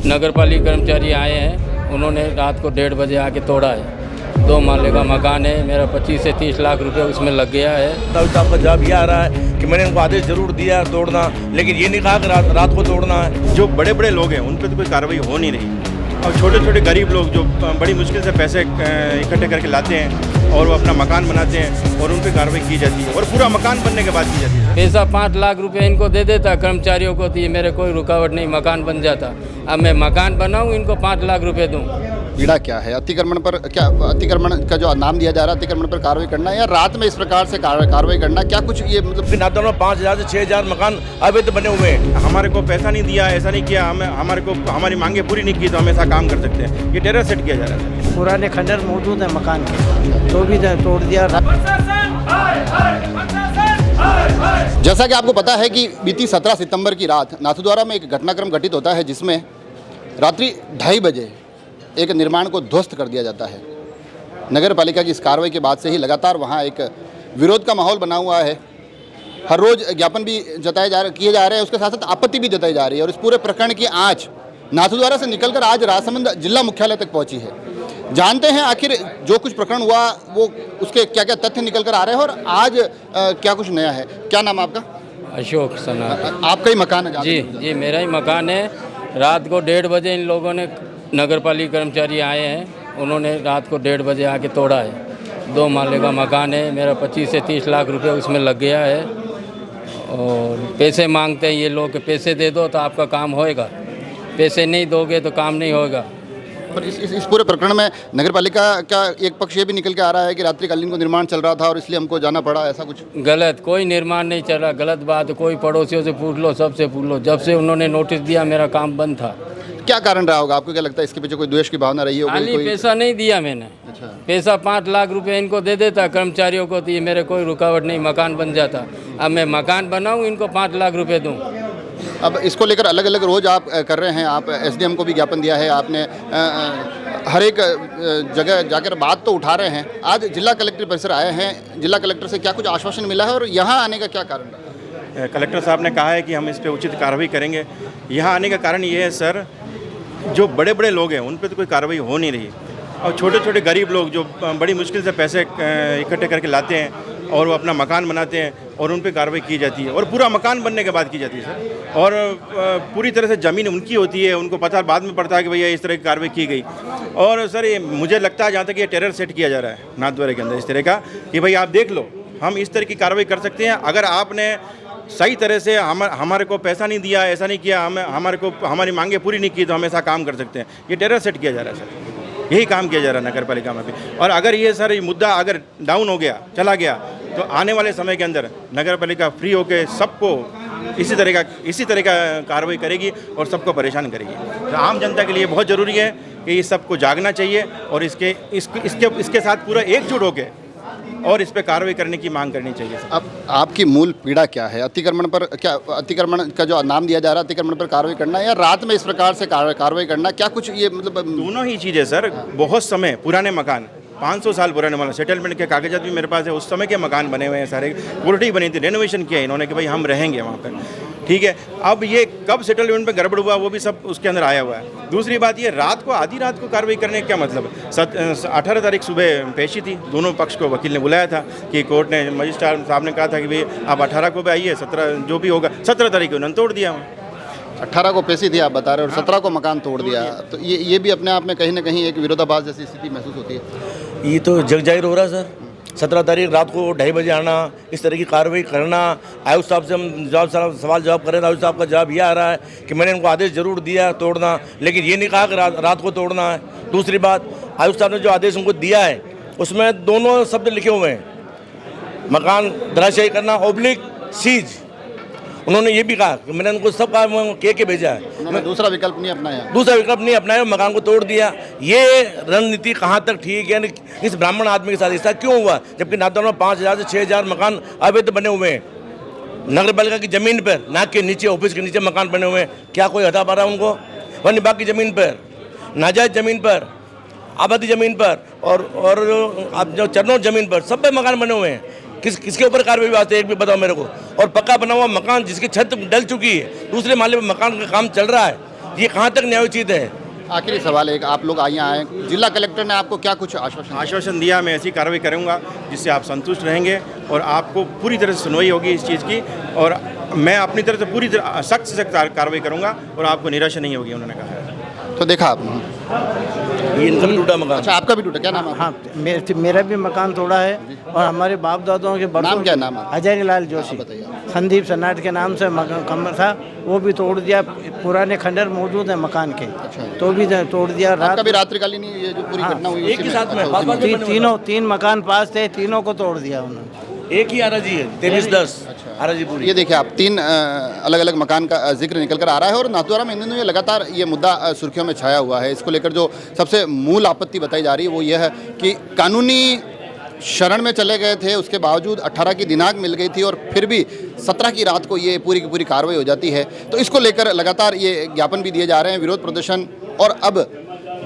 नगर पालिका कर्मचारी आए हैं, उन्होंने रात को 1:30 बजे आके तोड़ा है। 2 माले का मकान है, मेरा 25 से 30 लाख रुपए उसमें लग गया है। साहब का जवाब ये आ रहा है कि मैंने उनको आदेश जरूर दिया तोड़ना, लेकिन ये नहीं कहा कि रात को तोड़ना है। जो बड़े बड़े लोग हैं उन पर तो कोई कार्रवाई हो नहीं रही, और छोटे छोटे गरीब लोग जो बड़ी मुश्किल से पैसे इकट्ठे करके लाते हैं और वो अपना मकान बनाते हैं और उन पर कार्रवाई की जाती है, और पूरा मकान बनने के बाद की जाती है। पैसा 5 लाख रुपए इनको दे देता कर्मचारियों को, तो ये मेरे कोई रुकावट नहीं, मकान बन जाता। अब मैं मकान बनाऊँ, इनको 5 लाख रुपए दूँ। पीड़ा क्या है? अतिक्रमण पर क्या, अतिक्रमण का जो नाम दिया जा रहा है, अतिक्रमण पर कार्रवाई करना या रात में इस प्रकार से कार्रवाई करना, क्या कुछ ये मतलब? नाथद्वारा में 5,000 से 6,000 मकान अवैध बने हुए हैं। हमारे को पैसा नहीं दिया, ऐसा नहीं किया, हमारे को हमारी मांगे पूरी नहीं की तो हम ऐसा काम कर सकते हैं। ये टेरर सेट किया जा रहा है। पुराने खंडर मौजूद है मकान के, तो भी तोड़ दिया। जैसा कि आपको पता है कि बीती 17 सितंबर की रात नाथद्वारा में एक घटनाक्रम घटित होता है, जिसमें रात्रि 2:30 बजे एक निर्माण को ध्वस्त कर दिया जाता है। नगर पालिका की इस कार्रवाई के बाद से ही लगातार वहाँ एक विरोध का माहौल बना हुआ है। हर रोज़ ज्ञापन भी किए जा रहे हैं, उसके साथ साथ आपत्ति भी जताई जा रही है, और इस पूरे प्रकरण की आंच नाथद्वारा से निकलकर आज राजसमंद जिला मुख्यालय तक पहुंची है। जानते हैं आखिर जो कुछ प्रकरण हुआ वो उसके क्या क्या तथ्य निकल कर आ रहे हैं, और आज क्या कुछ नया है। क्या नाम आपका? अशोक सना। आपका ही मकान है? जी, मेरा ही मकान है। रात को 1:30 बजे इन लोगों ने, नगर पालिका कर्मचारी आए हैं, उन्होंने रात को 1:30 बजे आके तोड़ा है। 2 माले का मकान है, मेरा 25 से 30 लाख रुपए उसमें लग गया है, और पैसे मांगते हैं ये लोग, पैसे दे दो तो आपका काम होएगा, पैसे नहीं दोगे तो काम नहीं होगा। पर इस पूरे प्रकरण में नगर पालिका का एक पक्ष ये भी निकल के आ रहा है कि रात्रिकालीन को निर्माण चल रहा था और इसलिए हमको जाना पड़ा, ऐसा कुछ? गलत, कोई निर्माण नहीं चल रहा, गलत बात। कोई पड़ोसियों से पूछ लो, सबसे पूछ लो, जब से उन्होंने नोटिस दिया मेरा काम बंद था। क्या कारण रहा होगा? आपको क्या लगता है इसके पीछे कोई द्वेष की भावना रही होगी? कोई पैसा नहीं दिया मैंने। अच्छा। पैसा 5 लाख रुपए इनको दे देता कर्मचारियों को, तो ये मेरे कोई रुकावट नहीं, मकान बन जाता। अब मैं मकान बनाऊँ, इनको 5 लाख रुपए दूँ। अब इसको लेकर अलग अलग रोज आप कर रहे हैं, आप एसडीएम को भी ज्ञापन दिया है आपने, हर एक जगह जाकर बात तो उठा रहे हैं। आज जिला कलेक्टर परिसर आए हैं, जिला कलेक्टर से क्या कुछ आश्वासन मिला है, और यहाँ आने का क्या कारण रहा? कलेक्टर साहब ने कहा है कि हम इस पर उचित कार्रवाई करेंगे। यहाँ आने का कारण ये है सर, जो बड़े बड़े लोग हैं उन पर तो कोई कार्रवाई हो नहीं रही, और छोटे छोटे गरीब लोग जो बड़ी मुश्किल से पैसे इकट्ठे करके लाते हैं और वो अपना मकान बनाते हैं और उन पे कार्रवाई की जाती है, और पूरा मकान बनने के बाद की जाती है सर। और पूरी तरह से ज़मीन उनकी होती है, उनको पता बाद में पड़ता है कि भैया इस तरह की कार्रवाई की गई। और सर ये मुझे लगता है जहाँ तक ये टेरर सेट किया जा रहा है नाथद्वारा के अंदर इस तरह का, कि भाई आप देख लो, हम इस तरह की कार्रवाई कर सकते हैं, अगर आपने सही तरह से हमारे को पैसा नहीं दिया, ऐसा नहीं किया, हमारे को हमारी मांगे पूरी नहीं की तो हम ऐसा काम कर सकते हैं। ये टेरर सेट किया जा रहा है सर, यही काम किया जा रहा है नगर पालिका में भी। और अगर ये सर ये मुद्दा अगर डाउन हो गया, चला गया, तो आने वाले समय के अंदर नगर पालिका फ्री होकर सबको इसी तरह का कार्रवाई करेगी और सबको परेशान करेगी। तो आम जनता के लिए बहुत ज़रूरी है कि इस सबको जागना चाहिए, और इसके साथ पूरा एकजुट होकर और इस पर कार्रवाई करने की मांग करनी चाहिए। अब आपकी मूल पीड़ा क्या है? अतिक्रमण पर क्या, अतिक्रमण का जो नाम दिया जा रहा है, अतिक्रमण पर कार्रवाई करना या रात में इस प्रकार से कार्रवाई करना, क्या कुछ ये मतलब? दोनों ही चीज़ें सर। बहुत समय पुराने मकान, 500 साल पुराने वाला सेटलमेंट के कागजात भी मेरे पास है, उस समय के मकान बने हुए हैं सारे, कोर्टी बनी थी, रेनोवेशन किया इन्होंने कि भाई हम रहेंगे वहाँ पर, ठीक है। अब ये कब सेटलमेंट में गड़बड़ हुआ वो भी सब उसके अंदर आया हुआ है। दूसरी बात ये, रात को आधी रात को कार्रवाई करने का क्या मतलब? 18 तारीख सुबह पेशी थी, दोनों पक्ष को वकील ने बुलाया था कि कोर्ट ने, मजिस्ट्रेट साहब ने कहा था कि भाई आप 18 को भी आइए, 17 जो भी होगा, 17 तारीख को उन्होंने तोड़ दिया। 18 को पेशी थी आप बता रहे हो, और 17 को मकान तोड़ दिया, तो ये भी अपने आप में कहीं ना कहीं एक विरोधाभास जैसी स्थिति महसूस होती है। ये तो जग जाहिर हो रहा है सर। 17 तारीख रात को 2:30 बजे आना, इस तरह की कार्रवाई करना। आयुष साहब से हम सवाल जवाब कर रहे हैं, आयुष साहब का जवाब ये आ रहा है कि मैंने उनको आदेश जरूर दिया तोड़ना, लेकिन ये नहीं कहा कि रात को तोड़ना है। दूसरी बात, आयुष साहब ने जो आदेश उनको दिया है उसमें दोनों शब्द लिखे हुए हैं, मकान धराशायी करना ऑब्लिक सीज। उन्होंने ये भी कहा कि मैंने उनको सब काम के भेजा है, उन्होंने दूसरा विकल्प नहीं अपनाया, मकान को तोड़ दिया। ये रणनीति कहाँ तक ठीक है? इस ब्राह्मण आदमी के साथ ऐसा क्यों हुआ, जबकि नाथद्वारा में 5,000 से 6,000 मकान अवैध बने हुए हैं, नगर पालिका की ज़मीन पर, नाक के नीचे, ऑफिस के नीचे मकान बने हुए हैं। क्या कोई हटा पा रहा है उनको? वहीं बाकी ज़मीन पर, नाजायज ज़मीन पर, आबादी ज़मीन पर और आप जो चरनों ज़मीन पर सब पे मकान बने हुए हैं। किसके ऊपर कार्रवाई वास्ते एक भी बताओ मेरे को। और पक्का बना हुआ मकान जिसकी छत डल चुकी है, दूसरे माले पर मकान का काम चल रहा है, ये कहाँ तक न्यायोचित है? आखिरी सवाल एक, आप लोग यहाँ आए, जिला कलेक्टर ने आपको क्या कुछ आश्वासन दिया, मैं ऐसी कार्रवाई करूंगा जिससे आप संतुष्ट रहेंगे और आपको पूरी तरह से सुनवाई होगी इस चीज़ की, और मैं अपनी तरफ से पूरी तरह सख्त से सख्त कार्रवाई करूंगा और आपको निराशा नहीं होगी, उन्होंने कहा है। तो देखा आपने, ये इनका भी टूटा मकान। अच्छा आपका भी टूटा, क्या नाम है? हाँ, मेरा भी मकान तोड़ा है और हमारे बाप दादाओं के नाम क्या नाम है? अजय लाल जोशी, बताइए। संदीप सन्नाट के नाम से मकान कमरा था, वो भी तोड़ दिया। पुराने खंडर मौजूद है मकान के, तो भी तोड़ दिया। रात कभी रात्रिकालीन ये जो पूरी घटना हुई एक ही साथ में पास पास में तीन मकान पास थे, तीनों को तोड़ दिया उन्होंने। एक ही आराजी है, 23-10 आराजी पूरी। ये देखिए आप, 3 अलग अलग मकान का जिक्र निकल कर आ रहा है और नाथद्वारा में इन दिनों ये लगातार ये मुद्दा सुर्खियों में छाया हुआ है। इसको लेकर जो सबसे मूल आपत्ति बताई जा रही है वो ये है कि कानूनी शरण में चले गए थे, उसके बावजूद 18 की दिनांक मिल गई थी और फिर भी 17 की रात को ये पूरी की पूरी कार्रवाई हो जाती है। तो इसको लेकर लगातार ये ज्ञापन भी दिए जा रहे हैं, विरोध प्रदर्शन, और अब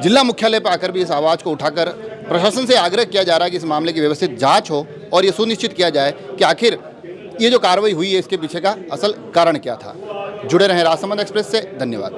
जिला मुख्यालय पर आकर भी इस आवाज़ को उठाकर प्रशासन से आग्रह किया जा रहा है कि इस मामले की व्यवस्थित जांच हो और ये सुनिश्चित किया जाए कि आखिर ये जो कार्रवाई हुई है इसके पीछे का असल कारण क्या था। जुड़े रहें राजसमंद एक्सप्रेस से, धन्यवाद।